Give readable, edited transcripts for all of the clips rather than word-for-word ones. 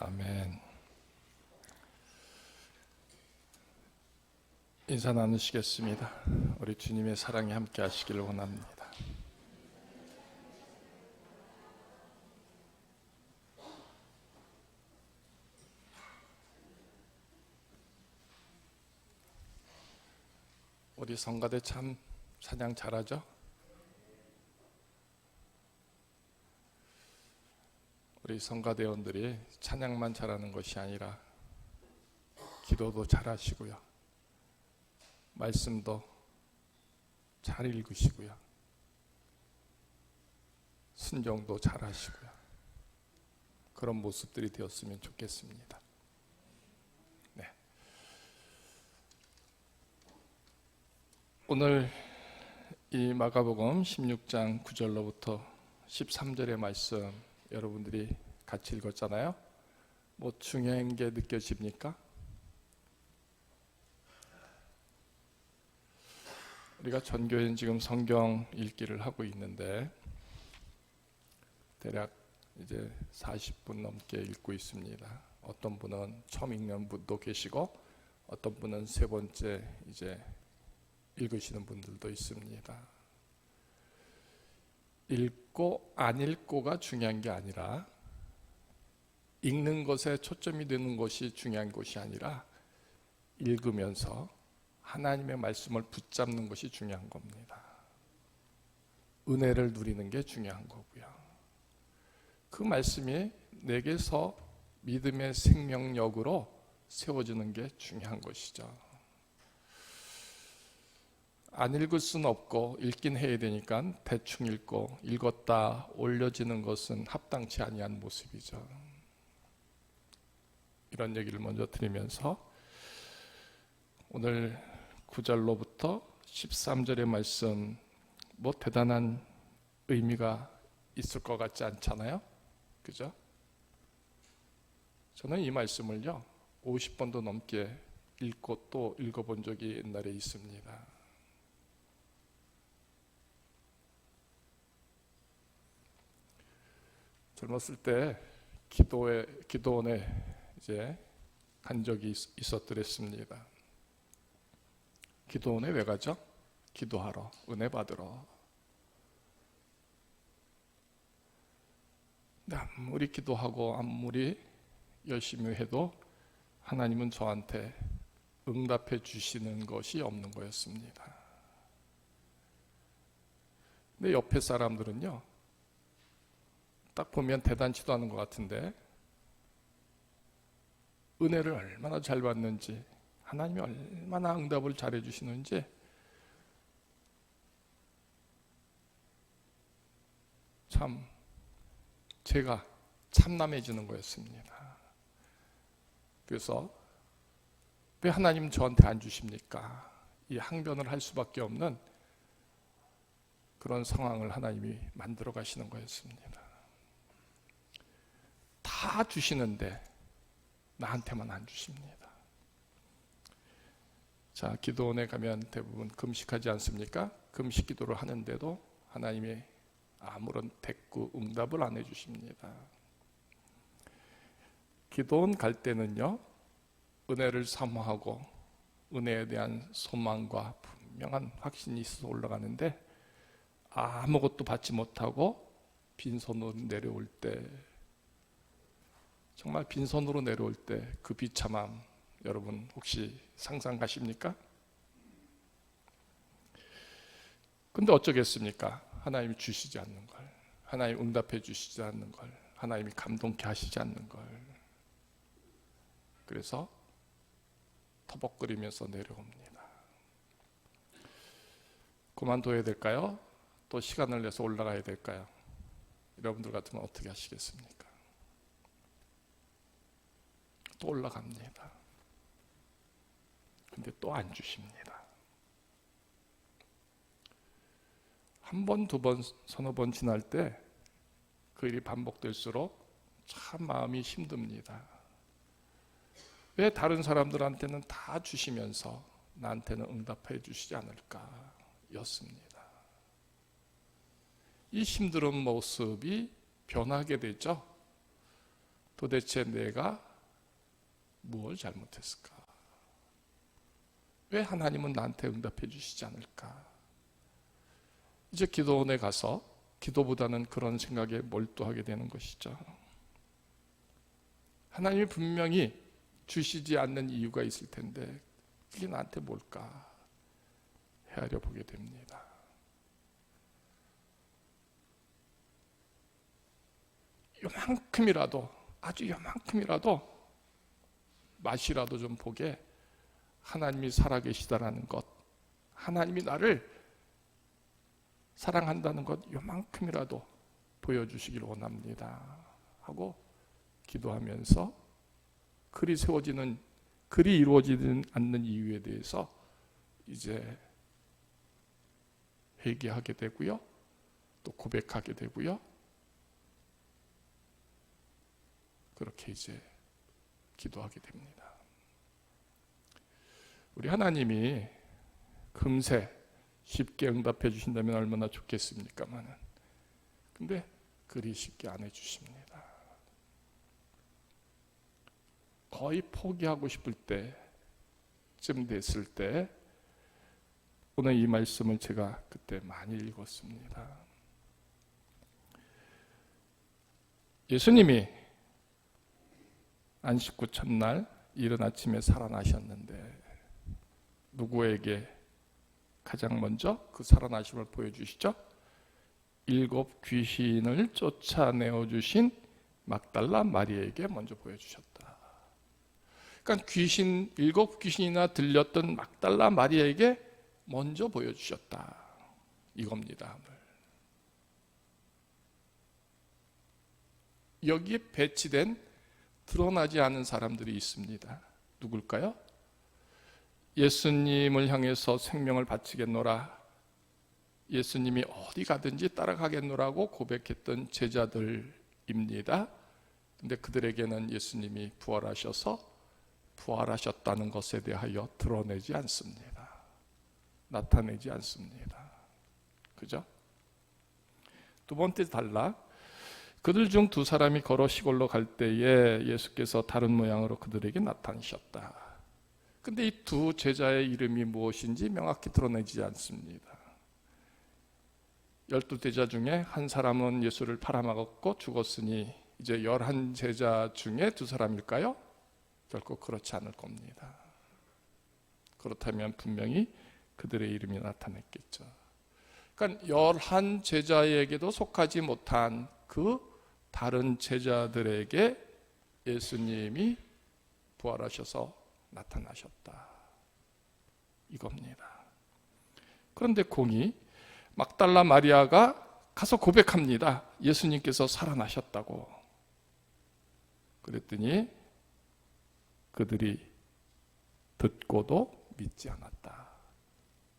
아멘. 인사 나누시겠습니다. 우리 주님의 사랑이 함께 하시기를 원합니다. 우리 성가대 참 찬양 잘하죠? 우리 성가대원들이 찬양만 잘하는 것이 아니라 기도도 잘하시고요, 말씀도 잘 읽으시고요, 순종도 잘하시고요, 그런 모습들이 되었으면 좋겠습니다. 네. 오늘 이 마가복음 16장 9절로부터 13절의 말씀 여러분들이 같이 읽었잖아요. 뭐 중요한 게 느껴집니까? 우리가 전교회는 지금 성경 읽기를 하고 있는데 대략 이제 40분 넘게 읽고 있습니다. 어떤 분은 처음 읽는 분도 계시고 어떤 분은 세 번째 이제 읽으시는 분들도 있습니다. 읽고 안 읽고가 중요한 게 아니라, 읽는 것에 초점이 되는 것이 중요한 것이 아니라 읽으면서 하나님의 말씀을 붙잡는 것이 중요한 겁니다. 은혜를 누리는 게 중요한 거고요. 그 말씀이 내게서 믿음의 생명력으로 세워지는 게 중요한 것이죠. 안 읽을 수는 없고 읽긴 해야 되니까 대충 읽고 읽었다 올려지는 것은 합당치 아니한 모습이죠. 이런 얘기를 먼저 드리면서 오늘 9절로부터 13절의 말씀, 뭐 대단한 의미가 있을 것 같지 않잖아요? 그죠? 저는 이 말씀을요 50번도 넘게 읽고 또 읽어본 적이 옛날에 있습니다. 젊었을 때 기도원에 이제 간 적이 있었더랬습니다. 기도원에 왜 가죠? 기도하러, 은혜 받으러. 근데 아무리 기도하고 아무리 열심히 해도 하나님은 저한테 응답해 주시는 것이 없는 거였습니다. 근데 옆에 사람들은요, 딱 보면 대단치도 않은 것 같은데 은혜를 얼마나 잘 받는지, 하나님이 얼마나 응답을 잘해 주시는지 참 제가 참남해지는 거였습니다. 그래서 왜 하나님 저한테 안 주십니까? 이 항변을 할 수밖에 없는 그런 상황을 하나님이 만들어 가시는 거였습니다. 다 주시는데 나한테만 안 주십니다. 자, 기도원에 가면 대부분 금식하지 않습니까? 금식 기도를 하는데도 하나님이 아무런 대꾸 응답을 안 해주십니다. 기도원 갈 때는요, 은혜를 사모하고 은혜에 대한 소망과 분명한 확신이 있어서 올라가는데 아무것도 받지 못하고 빈손으로 내려올 때, 정말 빈손으로 내려올 때 그 비참함 여러분 혹시 상상 가십니까? 근데 어쩌겠습니까? 하나님이 주시지 않는 걸, 하나님이 응답해 주시지 않는 걸, 하나님이 감동케 하시지 않는 걸. 그래서 터벅거리면서 내려옵니다. 그만둬야 될까요? 또 시간을 내서 올라가야 될까요? 여러분들 같으면 어떻게 하시겠습니까? 또 올라갑니다. 근데 또 안 주십니다. 한 번, 두 번, 서너 번 지날 때 그 일이 반복될수록 참 마음이 힘듭니다. 왜 다른 사람들한테는 다 주시면서 나한테는 응답해 주시지 않을까 였습니다. 이 힘든 모습이 변하게 되죠. 도대체 내가 무엇을 잘못했을까? 왜 하나님은 나한테 응답해 주시지 않을까? 이제 기도원에 가서 기도보다는 그런 생각에 몰두하게 되는 것이죠. 하나님이 분명히 주시지 않는 이유가 있을 텐데 그게 나한테 뭘까? 헤아려 보게 됩니다. 요만큼이라도, 아주 요만큼이라도 맛이라도 좀 보게 하나님이 살아계시다라는 것, 하나님이 나를 사랑한다는 것 요만큼이라도 보여주시길 원합니다 하고 기도하면서 글이 이루어지지 않는 이유에 대해서 이제 회개하게 되고요, 또 고백하게 되고요, 그렇게 이제 기도하게 됩니다. 우리 하나님이 금세 쉽게 응답해 주신다면 얼마나 좋겠습니까만은, 근데 그리 쉽게 안 해주십니다. 거의 포기하고 싶을 때쯤 됐을 때 오늘 이 말씀을 제가 그때 많이 읽었습니다. 예수님이 안식구 첫날 이른 아침에 살아나셨는데 누구에게 가장 먼저 그 살아나심을 보여주시죠? 7 귀신을 쫓아내어 주신 막달라 마리아에게 먼저 보여주셨다. 그러니까 7 귀신이나 들렸던 막달라 마리아에게 먼저 보여주셨다, 이겁니다. 여기에 배치된 드러나지 않은 사람들이 있습니다. 누굴까요? 예수님을 향해서 생명을 바치겠노라, 예수님이 어디 가든지 따라가겠노라고 고백했던 제자들입니다. 근데 그들에게는 예수님이 부활하셨다는 것에 대하여 드러내지 않습니다. 나타내지 않습니다. 그죠? 두 번째 단락, 그들 중 2사람이 걸어 시골로 갈 때에 예수께서 다른 모양으로 그들에게 나타나셨다. 근데 이 2 제자의 이름이 무엇인지 명확히 드러내지 않습니다. 12제자 중에 한 사람은 예수를 팔아먹었고 죽었으니 이제 11제자 중에 2사람일까요? 결코 그렇지 않을 겁니다. 그렇다면 분명히 그들의 이름이 나타났겠죠. 그러니까 11제자에게도 속하지 못한 그 다른 제자들에게 예수님이 부활하셔서 나타나셨다, 이겁니다. 그런데 공이 막달라 마리아가 가서 고백합니다. 예수님께서 살아나셨다고. 그랬더니 그들이 듣고도 믿지 않았다,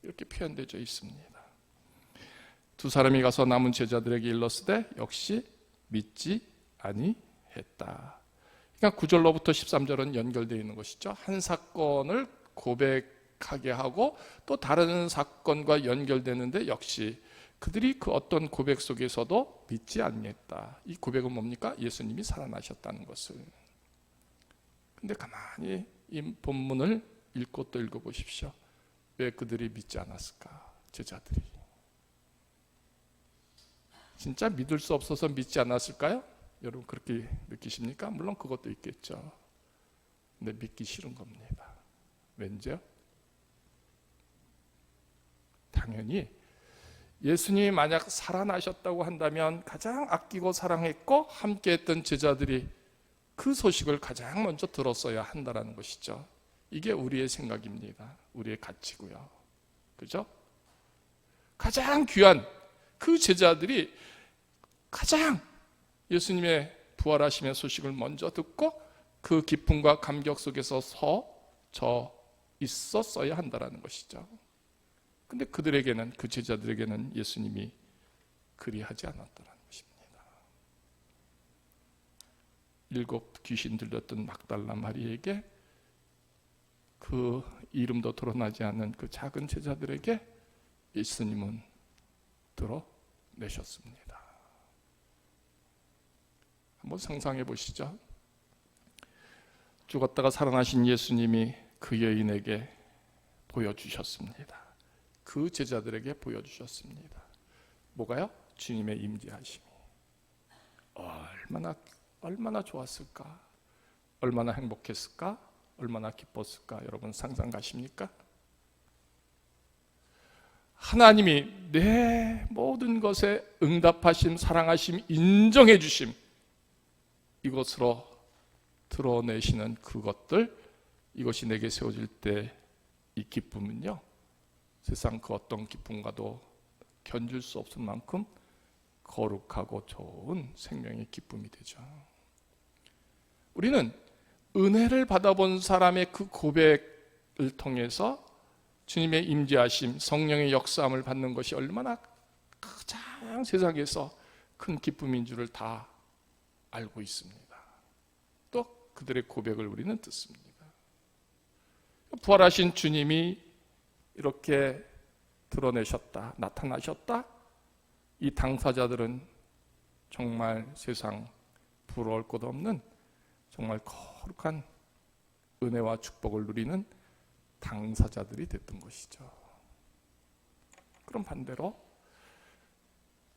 이렇게 표현되어 있습니다. 2사람이 가서 남은 제자들에게 일렀으되 역시 믿지 아니했다. 그러니까 9절로부터 13절은 연결되어 있는 것이죠. 한 사건을 고백하게 하고 또 다른 사건과 연결되는데 역시 그들이 그 어떤 고백 속에서도 믿지 않겠다. 이 고백은 뭡니까? 예수님이 살아나셨다는 것을. 근데 가만히 이 본문을 읽고 또 읽어보십시오. 왜 그들이 믿지 않았을까? 제자들이 진짜 믿을 수 없어서 믿지 않았을까요? 여러분 그렇게 느끼십니까? 물론 그것도 있겠죠. 근데 믿기 싫은 겁니다. 왠지요? 당연히 예수님이 만약 살아나셨다고 한다면 가장 아끼고 사랑했고 함께했던 제자들이 그 소식을 가장 먼저 들었어야 한다는 것이죠. 이게 우리의 생각입니다. 우리의 가치고요. 그죠? 가장 귀한 그 제자들이 가장 예수님의 부활하심의 소식을 먼저 듣고 그 기쁨과 감격 속에서 서 있었어야 한다는 것이죠. 근데 그들에게는, 그 제자들에게는 예수님이 그리하지 않았다는 것입니다. 7 귀신 들렸던 막달라 마리에게, 그 이름도 드러나지 않는 그 작은 제자들에게 예수님은 드러내셨습니다. 한번 상상해 보시죠. 죽었다가 살아나신 예수님이 그 여인에게 보여주셨습니다. 그 제자들에게 보여주셨습니다. 뭐가요? 주님의 임재하심이. 얼마나 좋았을까? 얼마나 행복했을까? 얼마나 기뻤을까? 여러분 상상 가십니까? 하나님이 내 모든 것에 응답하심, 사랑하심, 인정해 주심, 이것으로 드러내시는 그것들, 이것이 내게 세워질 때 이 기쁨은요, 세상 그 어떤 기쁨과도 견줄 수 없을 만큼 거룩하고 좋은 생명의 기쁨이 되죠. 우리는 은혜를 받아본 사람의 그 고백을 통해서 주님의 임재하심, 성령의 역사함을 받는 것이 얼마나 가장 세상에서 큰 기쁨인 줄을 다 알고 있습니다. 또 그들의 고백을 우리는 듣습니다. 부활하신 주님이 이렇게 드러내셨다, 나타나셨다. 이 당사자들은 정말 세상 부러울 것 없는 정말 거룩한 은혜와 축복을 누리는 당사자들이 됐던 것이죠. 그럼 반대로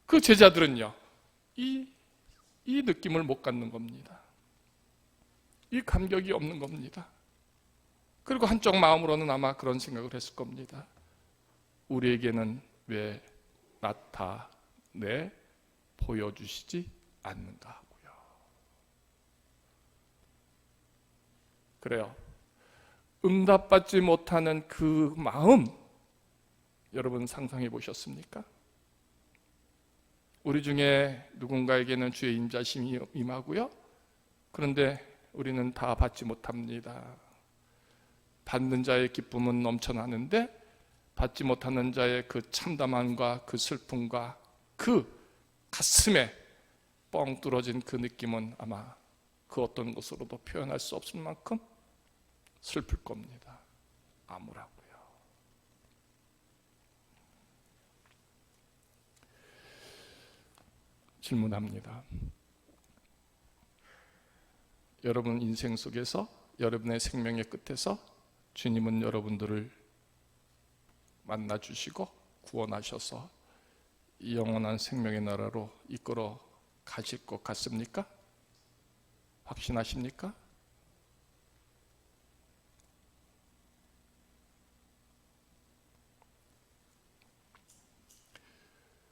그 제자들은요, 이 느낌을 못 갖는 겁니다. 이 감격이 없는 겁니다. 그리고 한쪽 마음으로는 아마 그런 생각을 했을 겁니다. 우리에게는 왜 나타내 보여주시지 않는가 하고요. 그래요. 응답받지 못하는 그 마음, 여러분 상상해 보셨습니까? 우리 중에 누군가에게는 주의 임자심이 임하고요. 그런데 우리는 다 받지 못합니다. 받는 자의 기쁨은 넘쳐나는데 받지 못하는 자의 그 참담함과 그 슬픔과 그 가슴에 뻥 뚫어진 그 느낌은 아마 그 어떤 것으로도 표현할 수 없을 만큼 슬플 겁니다. 암울하고요. 질문합니다. 여러분 인생 속에서, 여러분의 생명의 끝에서 주님은 여러분들을 만나주시고 구원하셔서 이 영원한 생명의 나라로 이끌어 가실 것 같습니까? 확신하십니까?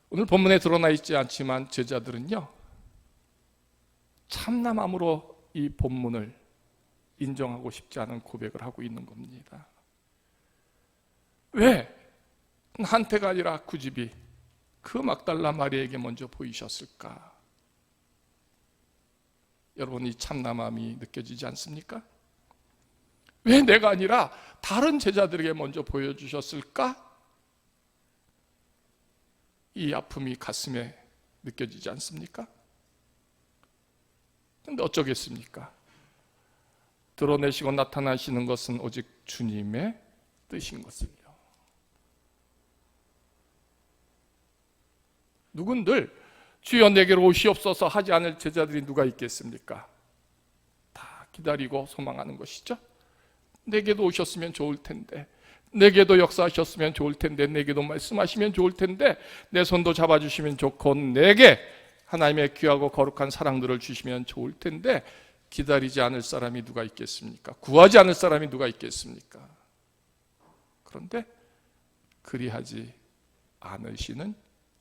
오늘 본문에 드러나 있지 않지만 제자들은요, 참남함으로 이 본문을 인정하고 싶지 않은 고백을 하고 있는 겁니다. 왜? 한테가 아니라 구집이 그 막달라 마리아에게 먼저 보이셨을까? 여러분, 이 참남함이 느껴지지 않습니까? 왜 내가 아니라 다른 제자들에게 먼저 보여주셨을까? 이 아픔이 가슴에 느껴지지 않습니까? 근데 어쩌겠습니까? 드러내시고 나타나시는 것은 오직 주님의 뜻인 것을요. 누군들 주여 내게로 오시옵소서 하지 않을 제자들이 누가 있겠습니까? 다 기다리고 소망하는 것이죠. 내게도 오셨으면 좋을 텐데, 내게도 역사하셨으면 좋을 텐데, 내게도 말씀하시면 좋을 텐데, 내 손도 잡아주시면 좋고, 내게 하나님의 귀하고 거룩한 사랑들을 주시면 좋을 텐데, 기다리지 않을 사람이 누가 있겠습니까? 구하지 않을 사람이 누가 있겠습니까? 그런데 그리하지 않으시는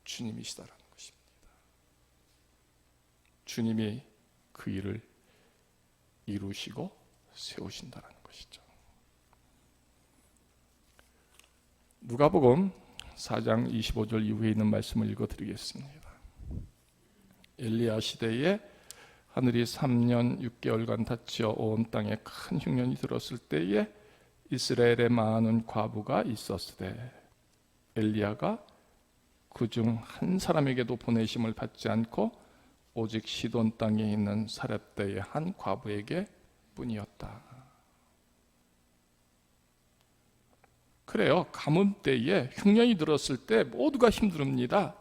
주님이시다라는 것입니다. 주님이 그 일을 이루시고 세우신다라는 것이죠. 누가복음 4장 25절 이후에 있는 말씀을 읽어드리겠습니다. 엘리야 시대에 하늘이 3년 6개월간 닫혀 온 땅에 큰 흉년이 들었을 때에 이스라엘에 많은 과부가 있었으되 엘리야가 그중 한 사람에게도 보내심을 받지 않고 오직 시돈 땅에 있는 사렙대의 한 과부에게 뿐이었다. 그래요. 가뭄 때에 흉년이 들었을 때 모두가 힘듭니다.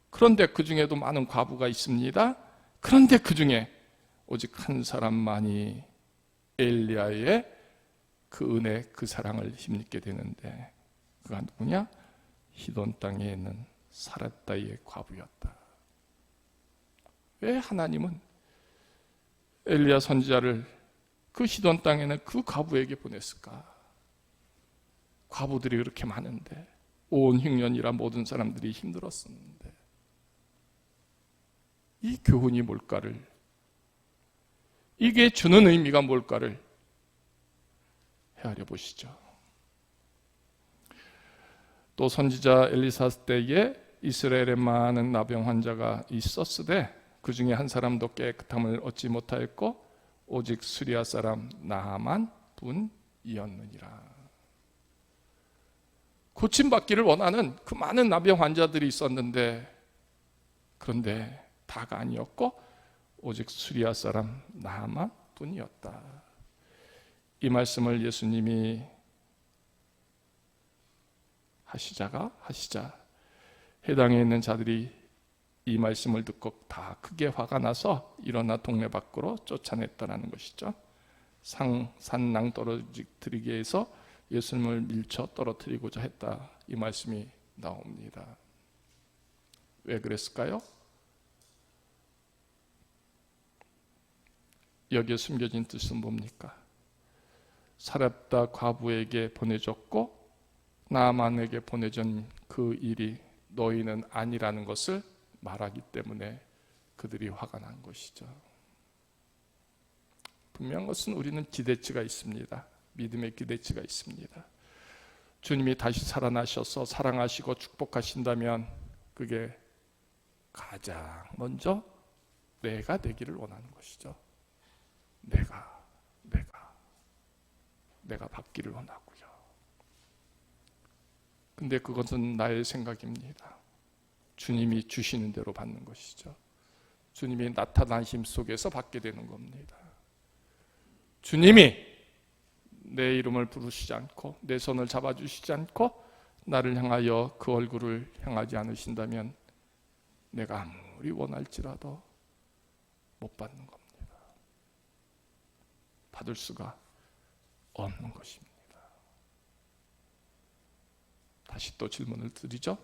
그런데 그 중에도 많은 과부가 있습니다. 그런데 그 중에 오직 한 사람만이 엘리야의 그 은혜, 그 사랑을 힘입게 되는데 그가 누구냐? 히돈 땅에 있는 사렙다의 과부였다. 왜 하나님은 엘리야 선지자를 그 히돈 땅에는 그 과부에게 보냈을까? 과부들이 그렇게 많은데 온 흉년이라 모든 사람들이 힘들었었는데 이 교훈이 뭘까를, 이게 주는 의미가 뭘까를 헤아려 보시죠. 또 선지자 엘리사 때에 이스라엘에 많은 나병 환자가 있었으되 그 중에 한 사람도 깨끗함을 얻지 못하였고 오직 수리아 사람 나아만 분이었느니라. 고침받기를 원하는 그 많은 나병 환자들이 있었는데 그런데 다가 아니었고 오직 수리아 사람 나아만 뿐이었다. 이 말씀을 예수님이 하시자 해당에 있는 자들이 이 말씀을 듣고 다 크게 화가 나서 일어나 동네 밖으로 쫓아냈다라는 것이죠. 산낭 떨어뜨리기 위해서 예수님을 밀쳐 떨어뜨리고자 했다, 이 말씀이 나옵니다. 왜 그랬을까요? 여기에 숨겨진 뜻은 뭡니까? 사렙다 과부에게 보내줬고 나아만에게 보내준 그 일이 너희는 아니라는 것을 말하기 때문에 그들이 화가 난 것이죠. 분명한 것은 우리는 기대치가 있습니다. 믿음의 기대치가 있습니다. 주님이 다시 살아나셔서 사랑하시고 축복하신다면 그게 가장 먼저 내가 되기를 원하는 것이죠. 내가 받기를 원하고요. 근데 그것은 나의 생각입니다. 주님이 주시는 대로 받는 것이죠. 주님이 나타나심 속에서 받게 되는 겁니다. 주님이 내 이름을 부르시지 않고 내 손을 잡아주시지 않고 나를 향하여 그 얼굴을 향하지 않으신다면 내가 아무리 원할지라도 못 받는 겁니다. 받을 수가 없는 것입니다. 다시 또 질문을 드리죠.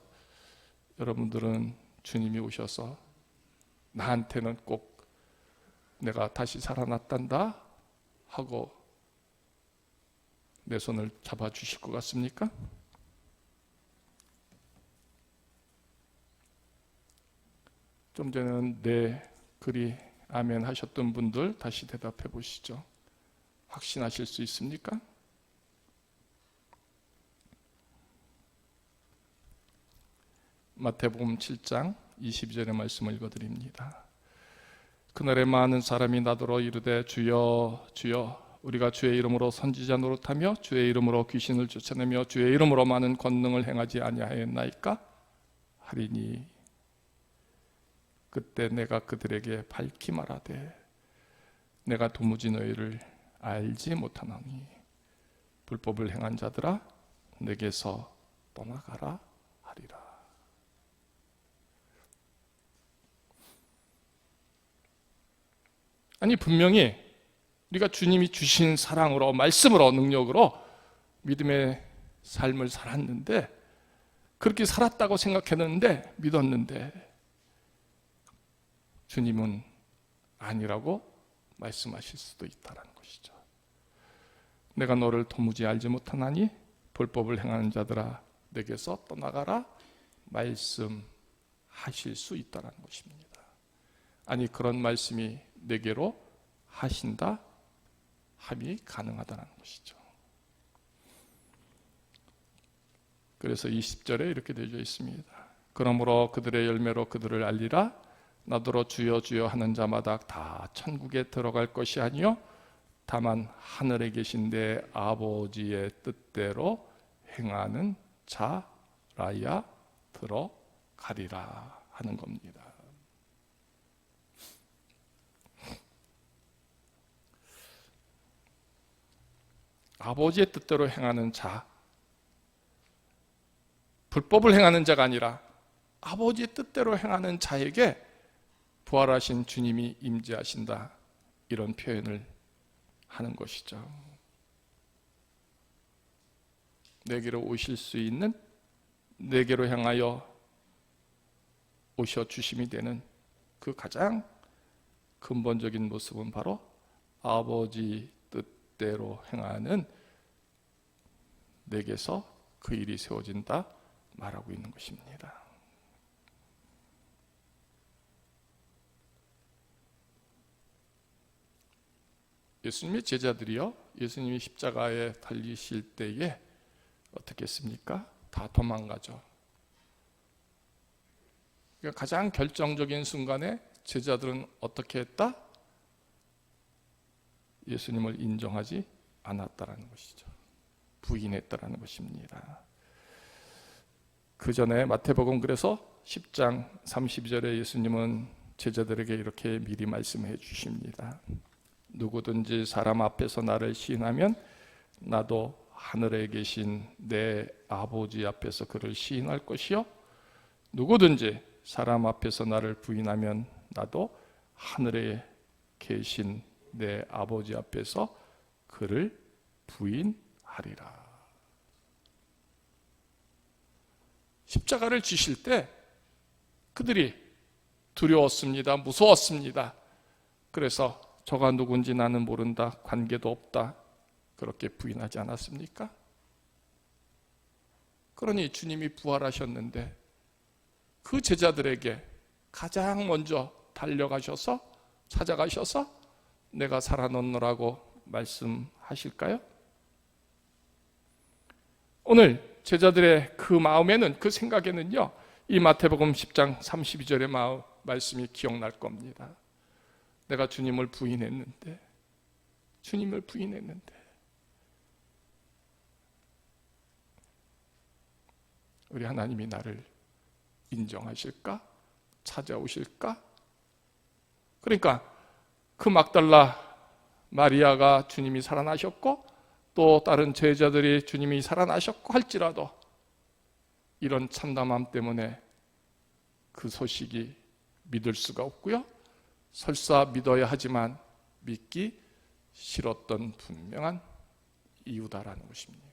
여러분들은 주님이 오셔서 나한테는 꼭 내가 다시 살아났단다 하고 내 손을 잡아주실 것 같습니까? 좀 전에는 네, 그리 아멘 하셨던 분들 다시 대답해 보시죠. 확신하실 수 있습니까? 마태복음 7장 22절의 말씀을 읽어드립니다. 그날에 많은 사람이 나더러 이르되 주여 주여 우리가 주의 이름으로 선지자 노릇하며 주의 이름으로 귀신을 쫓아내며 주의 이름으로 많은 권능을 행하지 아니하였나이까 하리니 그때 내가 그들에게 밝히 말하되 내가 도무지 너희를 알지 못하노니 불법을 행한 자들아 내게서 떠나가라 하리라. 아니 분명히 우리가 주님이 주신 사랑으로 말씀으로 능력으로 믿음의 삶을 살았는데 그렇게 살았다고 생각했는데 믿었는데 주님은 아니라고 말씀하실 수도 있다는 것이죠. 내가 너를 도무지 알지 못하나니 불법을 행하는 자들아 내게서 떠나가라 말씀하실 수 있다는 것입니다. 아니 그런 말씀이 내게로 하신다 함이 가능하다는 것이죠. 그래서 20절에 이렇게 되어 있습니다. 그러므로 그들의 열매로 그들을 알리라. 나더러 주여 주여 하는 자마다 다 천국에 들어갈 것이 아니요 다만 하늘에 계신 내 아버지의 뜻대로 행하는 자라야 들어가리라 하는 겁니다. 아버지의 뜻대로 행하는 자, 불법을 행하는 자가 아니라 아버지의 뜻대로 행하는 자에게 부활하신 주님이 임재하신다, 이런 표현을 하는 것이죠. 내게로 오실 수 있는, 내게로 향하여 오셔 주심이 되는 그 가장 근본적인 모습은 바로 아버지 뜻대로 행하는 내게서 그 일이 세워진다 말하고 있는 것입니다. 예수님의 제자들이요, 예수님이 십자가에 달리실 때에 어떻게 했습니까? 다 도망가죠. 그러니까 가장 결정적인 순간에 제자들은 어떻게 했다? 예수님을 인정하지 않았다라는 것이죠. 부인했다라는 것입니다. 그 전에 마태복음 그래서 10장 32절에 예수님은 제자들에게 이렇게 미리 말씀해 주십니다. 누구든지 사람 앞에서 나를 시인하면 나도 하늘에 계신 내 아버지 앞에서 그를 시인할 것이요, 누구든지 사람 앞에서 나를 부인하면 나도 하늘에 계신 내 아버지 앞에서 그를 부인하리라. 십자가를 지실 때 그들이 두려웠습니다. 무서웠습니다. 그래서 저가 누군지 나는 모른다, 관계도 없다, 그렇게 부인하지 않았습니까? 그러니 주님이 부활하셨는데 그 제자들에게 가장 먼저 달려가셔서 찾아가셔서 내가 살아났노라고 말씀하실까요? 오늘 제자들의 그 마음에는, 그 생각에는요, 이 마태복음 10장 32절의 말씀이 기억날 겁니다. 내가 주님을 부인했는데, 우리 하나님이 나를 인정하실까? 찾아오실까? 그러니까 그 막달라 마리아가 주님이 살아나셨고 또 다른 제자들이 주님이 살아나셨고 할지라도 이런 참담함 때문에 그 소식이 믿을 수가 없고요, 설사 믿어야 하지만 믿기 싫었던 분명한 이유다라는 것입니다.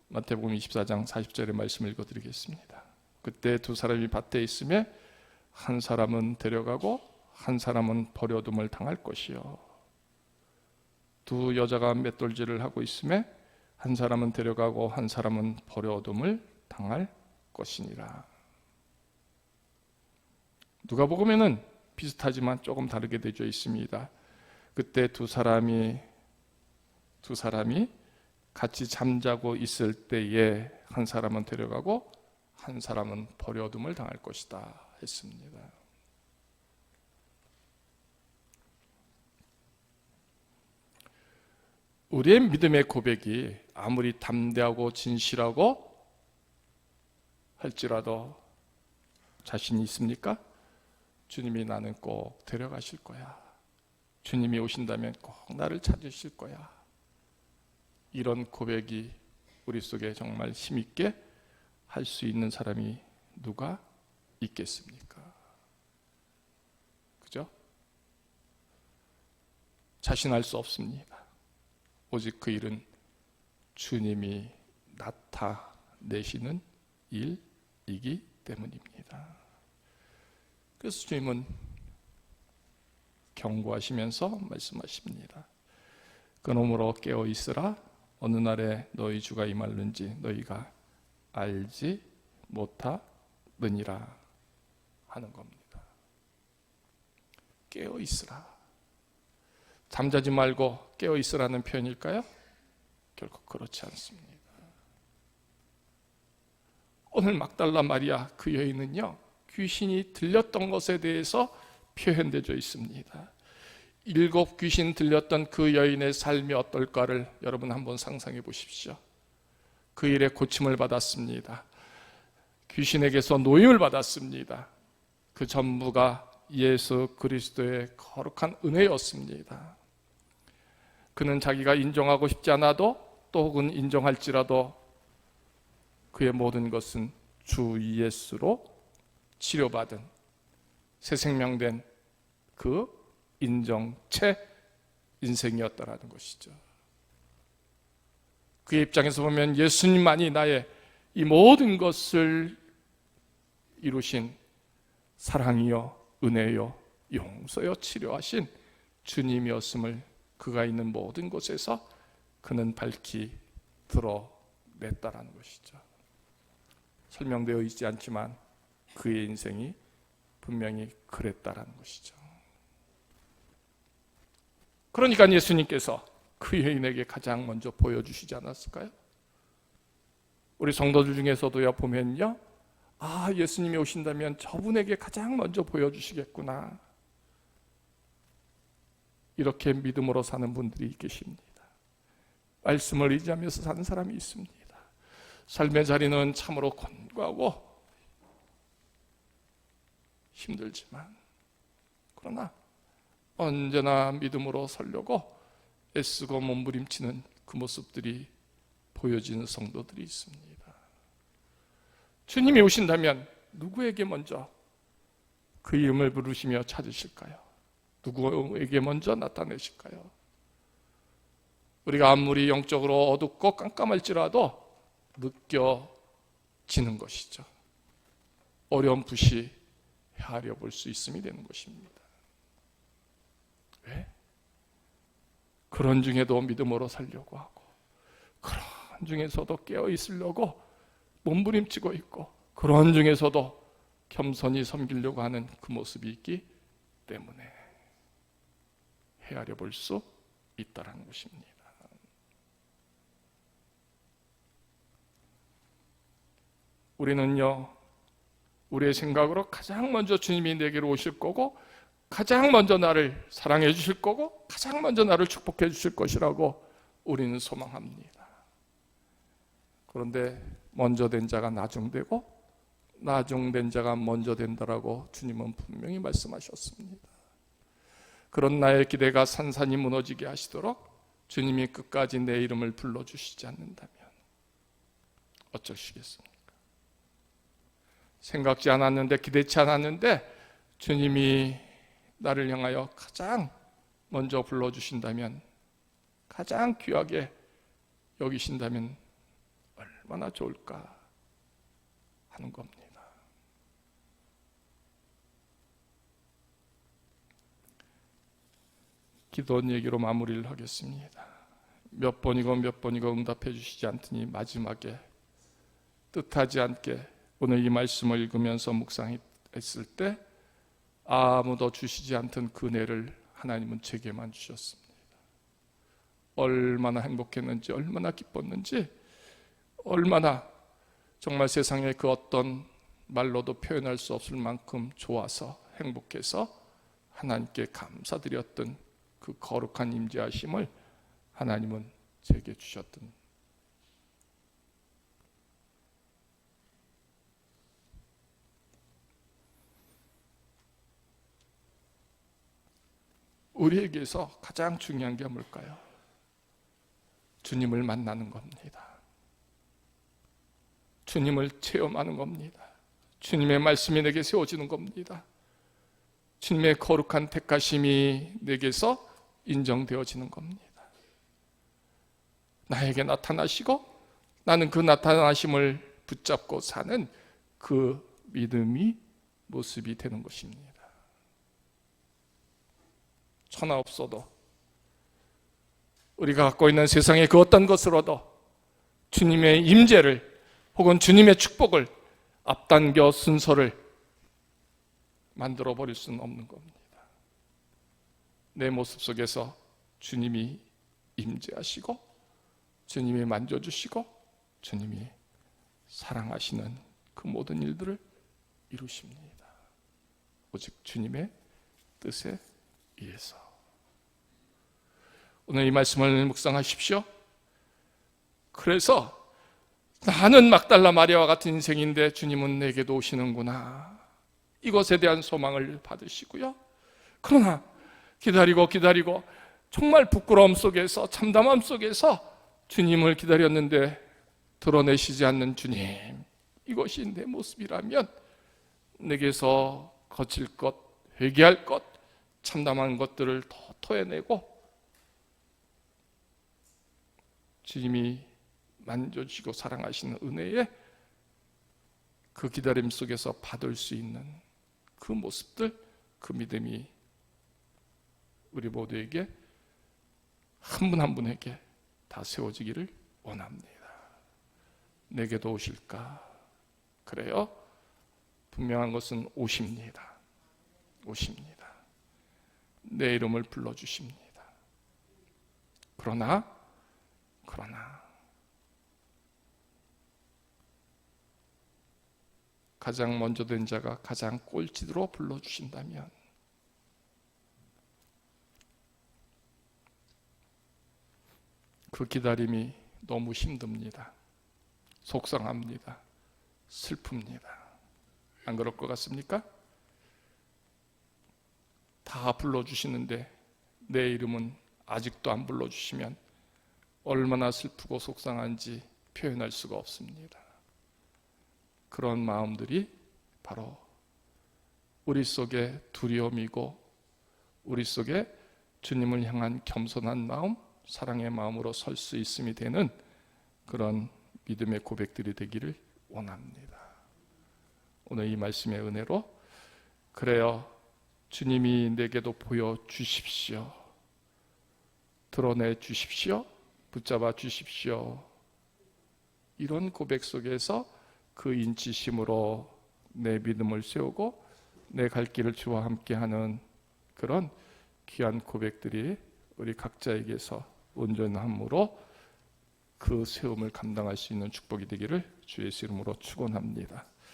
마태복음 24장 40절의 말씀을 읽어드리겠습니다. 그때 두 사람이 밭에 있으며 한 사람은 데려가고 한 사람은 버려둠을 당할 것이요, 두 여자가 맷돌질을 하고 있으며 한 사람은 데려가고 한 사람은 버려둠을 당할 것이니라. 누가복음에는 비슷하지만 조금 다르게 되어 있습니다. 그때 두 사람이 같이 잠자고 있을 때에 한 사람은 데려가고 한 사람은 버려둠을 당할 것이다 했습니다. 우리의 믿음의 고백이 아무리 담대하고 진실하고 할지라도 자신이 있습니까? 주님이 나는 꼭 데려가실 거야, 주님이 오신다면 꼭 나를 찾으실 거야, 이런 고백이 우리 속에 정말 힘있게 할 수 있는 사람이 누가 있겠습니까? 그죠? 자신할 수 없습니다. 오직 그 일은 주님이 나타내시는 일이기 때문입니다. 그래서 주님은 경고하시면서 말씀하십니다. 그러므로 깨어 있으라. 어느 날에 너희 주가 임하는지 너희가 알지 못하느니라 하는 겁니다. 깨어 있으라. 잠자지 말고 깨어 있으라는 표현일까요? 결코 그렇지 않습니다. 오늘 막달라 마리아 그 여인은요, 귀신이 들렸던 것에 대해서 표현되어 있습니다. 7 귀신 들렸던 그 여인의 삶이 어떨까를 여러분 한번 상상해 보십시오. 그 일에 고침을 받았습니다. 귀신에게서 노임을 받았습니다. 그 전부가 예수 그리스도의 거룩한 은혜였습니다. 그는 자기가 인정하고 싶지 않아도 또 혹은 인정할지라도 그의 모든 것은 주 예수로 치료받은 새 생명된 그 인정체 인생이었다라는 것이죠. 그의 입장에서 보면 예수님만이 나의 이 모든 것을 이루신 사랑이요, 은혜요, 용서요, 치료하신 주님이었음을 그가 있는 모든 곳에서 그는 밝히 드러냈다라는 것이죠. 설명되어 있지 않지만 그의 인생이 분명히 그랬다라는 것이죠. 그러니까 예수님께서 그 여인에게 가장 먼저 보여주시지 않았을까요? 우리 성도들 중에서도요 보면요, 예수님이 오신다면 저분에게 가장 먼저 보여주시겠구나, 이렇게 믿음으로 사는 분들이 계십니다. 말씀을 의지하면서 사는 사람이 있습니다. 삶의 자리는 참으로 곤고하고 힘들지만, 그러나 언제나 믿음으로 살려고 애쓰고 몸부림치는 그 모습들이 보여지는 성도들이 있습니다. 주님이 오신다면 누구에게 먼저 그 이름을 부르시며 찾으실까요? 누구에게 먼저 나타내실까요? 우리가 아무리 영적으로 어둡고 깜깜할지라도 느껴지는 것이죠. 어렴풋이 헤아려 볼 수 있음이 되는 것입니다. 왜? 그런 중에도 믿음으로 살려고 하고, 그런 중에서도 깨어 있으려고 몸부림치고 있고, 그런 중에서도 겸손히 섬기려고 하는 그 모습이 있기 때문에 헤아려 볼 수 있다는 것입니다. 우리는요, 우리의 생각으로 가장 먼저 주님이 내게로 오실 거고, 가장 먼저 나를 사랑해 주실 거고, 가장 먼저 나를 축복해 주실 것이라고 우리는 소망합니다. 그런데 먼저 된 자가 나중되고 나중된 자가 먼저 된다라고 주님은 분명히 말씀하셨습니다. 그런 나의 기대가 산산이 무너지게 하시도록 주님이 끝까지 내 이름을 불러주시지 않는다면 어쩌시겠습니까? 생각지 않았는데, 기대치 않았는데 주님이 나를 향하여 가장 먼저 불러주신다면, 가장 귀하게 여기신다면 얼마나 좋을까 하는 겁니다. 기도 얘기로 마무리를 하겠습니다. 몇 번이고 응답해 주시지 않더니 마지막에 뜻하지 않게 오늘 이 말씀을 읽으면서 묵상했을 때 아무도 주시지 않던 그 은혜를 하나님은 제게만 주셨습니다. 얼마나 행복했는지, 얼마나 기뻤는지, 얼마나 정말 세상에 그 어떤 말로도 표현할 수 없을 만큼 좋아서 행복해서 하나님께 감사드렸던 그 거룩한 임재하심을 하나님은 제게 주셨던, 우리에게서 가장 중요한 게 뭘까요? 주님을 만나는 겁니다. 주님을 체험하는 겁니다. 주님의 말씀이 내게 세워지는 겁니다. 주님의 거룩한 택하심이 내게서 인정되어지는 겁니다. 나에게 나타나시고 나는 그 나타나심을 붙잡고 사는 그 믿음이 모습이 되는 것입니다. 천하 없어도, 우리가 갖고 있는 세상의 그 어떤 것으로도 주님의 임재를 혹은 주님의 축복을 앞당겨 순서를 만들어 버릴 수는 없는 겁니다. 내 모습 속에서 주님이 임재하시고 주님이 만져주시고 주님이 사랑하시는 그 모든 일들을 이루십니다. 오직 주님의 뜻에 의해서. 오늘 이 말씀을 묵상하십시오. 그래서 나는 막달라 마리아와 같은 인생인데 주님은 내게도 오시는구나, 이것에 대한 소망을 받으시고요. 그러나 기다리고 정말 부끄러움 속에서, 참담함 속에서 주님을 기다렸는데 드러내시지 않는 주님, 이것이 내 모습이라면 내게서 거칠 것, 회개할 것, 참담한 것들을 더 토해내고 주님이 만져주시고 사랑하시는 은혜에 그 기다림 속에서 받을 수 있는 그 모습들, 그 믿음이 우리 모두에게 한 분 한 분에게 다 세워지기를 원합니다. 내게도 오실까? 그래요? 분명한 것은 오십니다. 오십니다. 내 이름을 불러주십니다. 그러나 가장 먼저 된 자가 가장 꼴찌로 불러주신다면 그 기다림이 너무 힘듭니다. 속상합니다. 슬픕니다. 안 그럴 것 같습니까? 다 불러주시는데 내 이름은 아직도 안 불러주시면 얼마나 슬프고 속상한지 표현할 수가 없습니다. 그런 마음들이 바로 우리 속에 두려움이고 우리 속에 주님을 향한 겸손한 마음, 사랑의 마음으로 설 수 있음이 되는 그런 믿음의 고백들이 되기를 원합니다. 오늘 이 말씀의 은혜로 그래요, 주님이 내게도 보여주십시오. 드러내 주십시오. 붙잡아 주십시오. 이런 고백 속에서 그 인치심으로 내 믿음을 세우고 내 갈 길을 주와 함께하는 그런 귀한 고백들이 우리 각자에게서 온전함으로 그 세움을 감당할 수 있는 축복이 되기를 주 예수 이름으로 축원합니다.